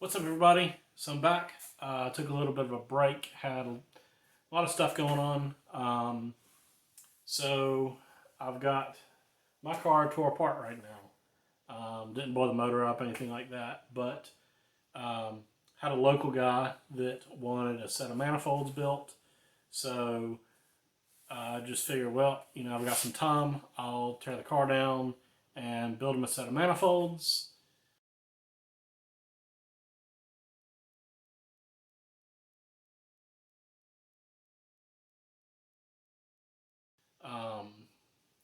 What's up, everybody? So I'm back. Took a little bit of a break. Had a lot of stuff going on. So I've got my car tore apart right now. Didn't blow the motor up, anything like that. But had a local guy that wanted a set of manifolds built. So I just figured, well, I've got some time. I'll tear the car down and build him a set of manifolds.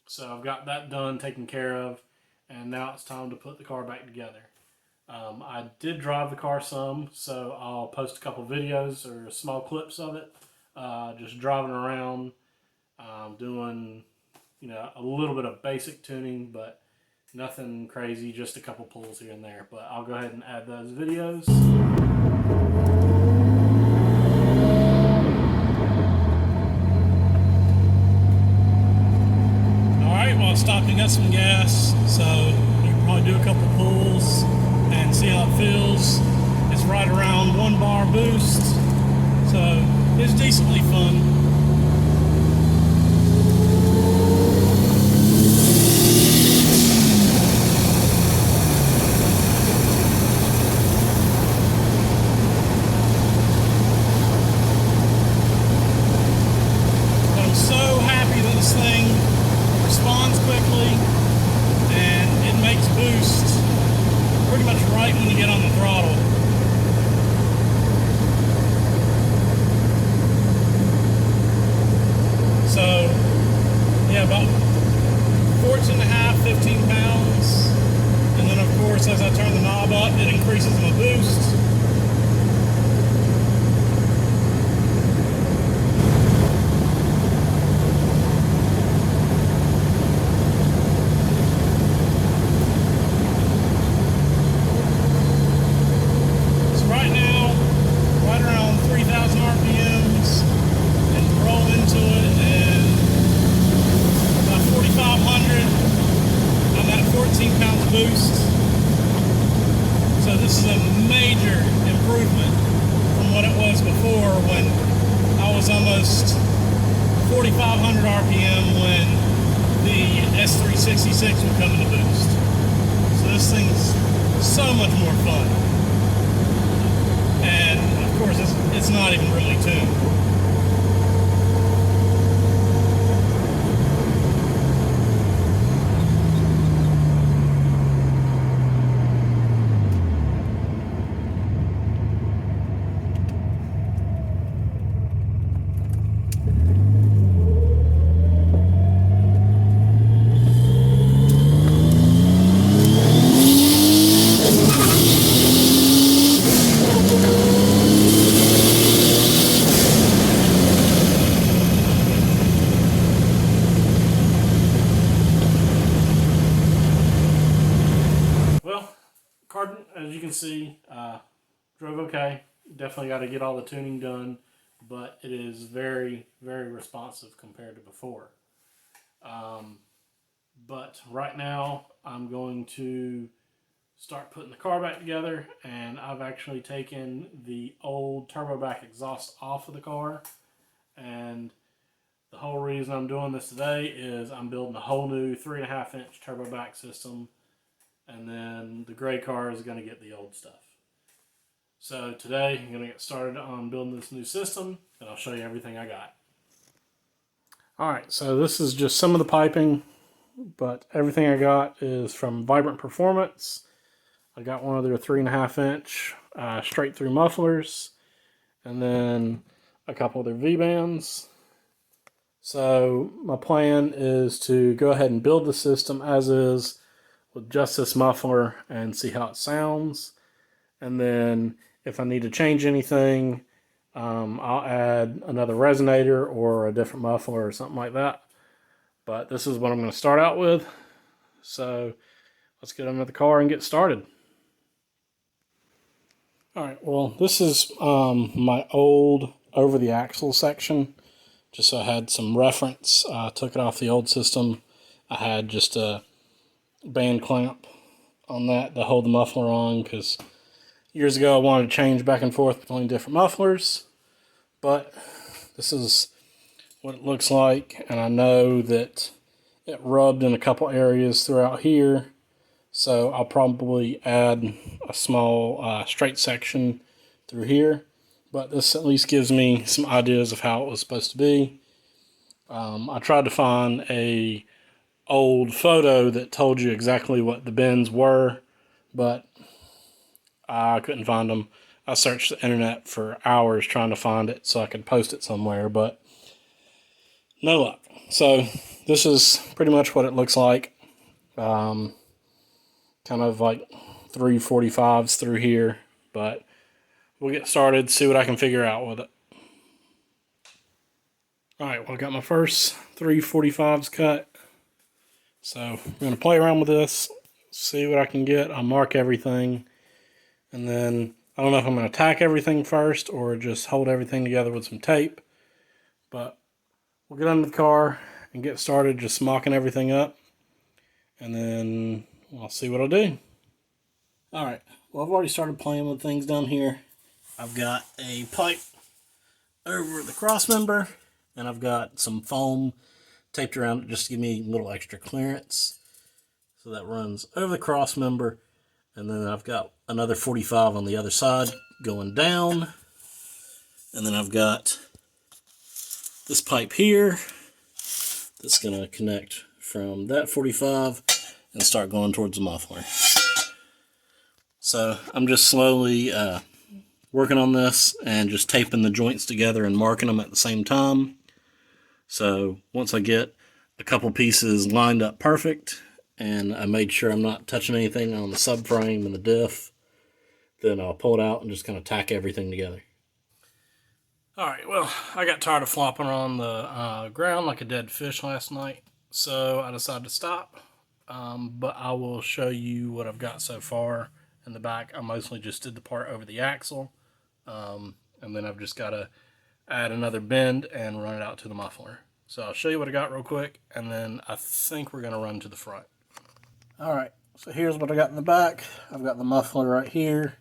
So I've got that done, taken care of, and now it's time to put the car back together. I did drive the car some, so I'll post a couple videos or small clips of it, just driving around, doing, a little bit of basic tuning, but nothing crazy, just a couple pulls here and there. But I'll go ahead and add those videos. Stopped and got some gas, so we can probably do a couple pulls and see how it feels. It's right around 1 bar boost, so it's decently fun. But I'm so happy that this thing responds quickly and it makes boost pretty much right when you get on the throttle. So yeah, about 14.5, 15 pounds, and then of course as I turn the knob up it increases my boost. Boost. So this is a major improvement from what it was before, when I was almost 4,500 RPM when the S366 would come into boost. So this thing's so much more fun, and of course it's not even really tuned. Car, as you can see, drove okay. Definitely got to get all the tuning done, but it is very, very responsive compared to before. But right now, I'm going to start putting the car back together, and I've actually taken the old turbo back exhaust off of the car, and the whole reason I'm doing this today is I'm building a whole new 3.5 inch turbo back system, and then the gray car is going to get the old stuff. So today I'm going to get started on building this new system, and I'll show you everything I got. Alright, so this is just some of the piping, but everything I got is from Vibrant Performance. I got one of their 3.5 inch straight through mufflers, and then a couple of their V-bands. So my plan is to go ahead and build the system as is, with just this muffler, and see how it sounds. And then if I need to change anything, I'll add another resonator or a different muffler or something like that. But this is what I'm going to start out with. So let's get under the car and get started. Alright, well, this is my old over the axle section, just so I had some reference. I took it off the old system. I had just a band clamp on that to hold the muffler on, because Years ago I wanted to change back and forth between different mufflers, but this is what it looks like, and I know that it rubbed in a couple areas throughout here, so I'll probably add a small straight section through here, but this at least gives me some ideas of how it was supposed to be. I tried to find a old photo that told you exactly what the bends were, but I couldn't find them. I searched the internet for hours trying to find it so I could post it somewhere, but no luck. So this is pretty much what it looks like. Kind of like 345s through here, but we'll get started, see what I can figure out with it. Alright, well, I got my first 345s cut. So I'm going to play around with this, see what I can get. I'll mark everything, and then I don't know if I'm going to tack everything first or just hold everything together with some tape, but we'll get under the car and get started just mocking everything up, and then I'll see what I'll do. Alright, well, I've already started playing with things down here. I've got a pipe over the cross member, and I've got some foam taped around it just to give me a little extra clearance. So that runs over the cross member, and then I've got another 45 on the other side going down, and then I've got this pipe here that's going to connect from that 45 and start going towards the muffler. So I'm just slowly working on this and just taping the joints together and marking them at the same time. So once I get a couple pieces lined up perfect, and I made sure I'm not touching anything on the subframe and the diff, then I'll pull it out and just kind of tack everything together. Alright, well, I got tired of flopping on the ground like a dead fish last night, so I decided to stop. But I will show you what I've got so far in the back. I mostly just did the part over the axle, and then I've just got to add another bend and run it out to the muffler. So I'll show you what I got real quick, and then I think we're going to run to the front. Alright, so here's what I got in the back. I've got the muffler right here,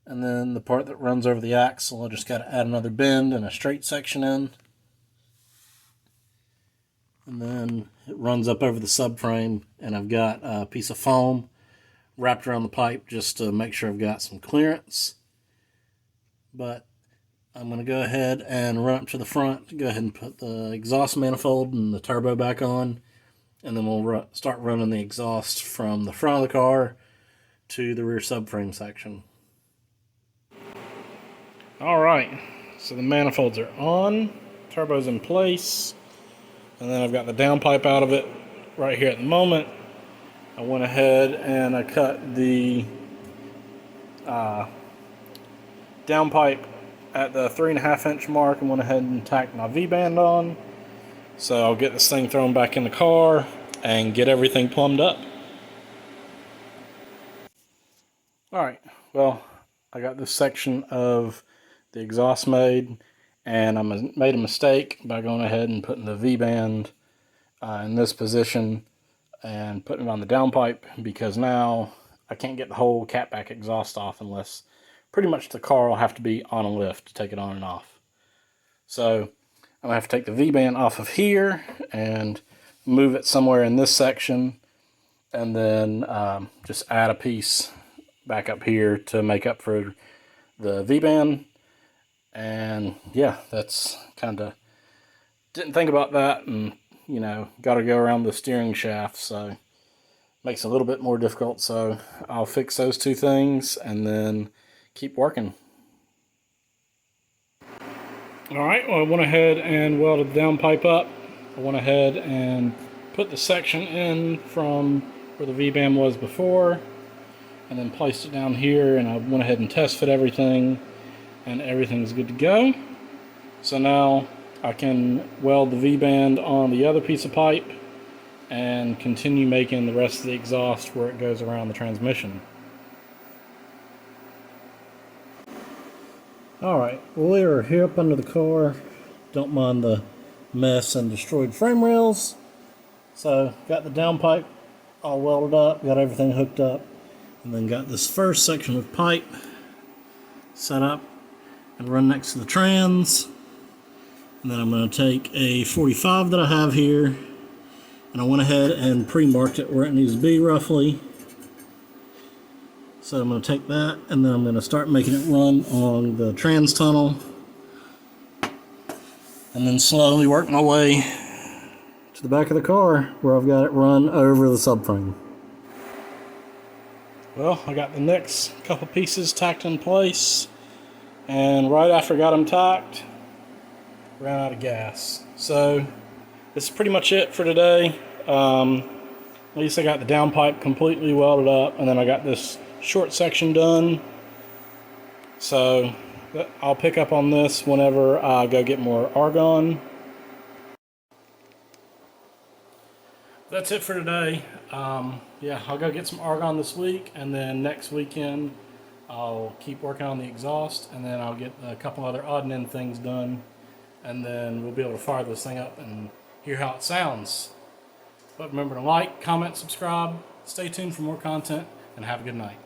and then the part that runs over the axle, I just got to add another bend and a straight section in. And then it runs up over the subframe, and I've got a piece of foam wrapped around the pipe just to make sure I've got some clearance. But I'm going to go ahead and run up to the front, go ahead and put the exhaust manifold and the turbo back on, and then we'll start running the exhaust from the front of the car to the rear subframe section. Alright, so the manifolds are on, turbo's in place, and then I've got the downpipe out of it right here at the moment. I went ahead and I cut the downpipe at the 3.5 inch mark and went ahead and tacked my V-band on. So I'll get this thing thrown back in the car and get everything plumbed up. Alright, well, I got this section of the exhaust made, and I made a mistake by going ahead and putting the V-band in this position and putting it on the downpipe, because now I can't get the whole catback exhaust off unless pretty much the car will have to be on a lift to take it on and off. So I'm going to have to take the V-band off of here and move it somewhere in this section, and then just add a piece back up here to make up for the V-band. And yeah, that's kind of, didn't think about that, and you know, got to go around the steering shaft, so makes it a little bit more difficult. So I'll fix those two things and then keep working. Alright, well, I went ahead and welded the downpipe up. I went ahead and put the section in from where the V-band was before, and then placed it down here, and I went ahead and test fit everything, and everything's good to go. So now I can weld the V-band on the other piece of pipe and continue making the rest of the exhaust where it goes around the transmission. Alright, well, we are here up under the car. Don't mind the mess and destroyed frame rails. So got the downpipe all welded up, got everything hooked up. And then got this first section of pipe set up and run next to the trans. And then I'm going to take a 45 that I have here, and I went ahead and pre-marked it where it needs to be roughly. So I'm going to take that, and then I'm going to start making it run on the trans tunnel, and then slowly work my way to the back of the car where I've got it run over the subframe. Well, I got the next couple pieces tacked in place, and right after I got them tacked, ran out of gas. So this is pretty much it for today. At least I got the downpipe completely welded up, and then I got this short section done. So I'll pick up on this whenever I go get more argon. That's it for today. Yeah, I'll go get some argon this week, and then next weekend I'll keep working on the exhaust, and then I'll get a couple other odd and end things done, and then we'll be able to fire this thing up and hear how it sounds. But remember to like, comment, subscribe, stay tuned for more content, and have a good night.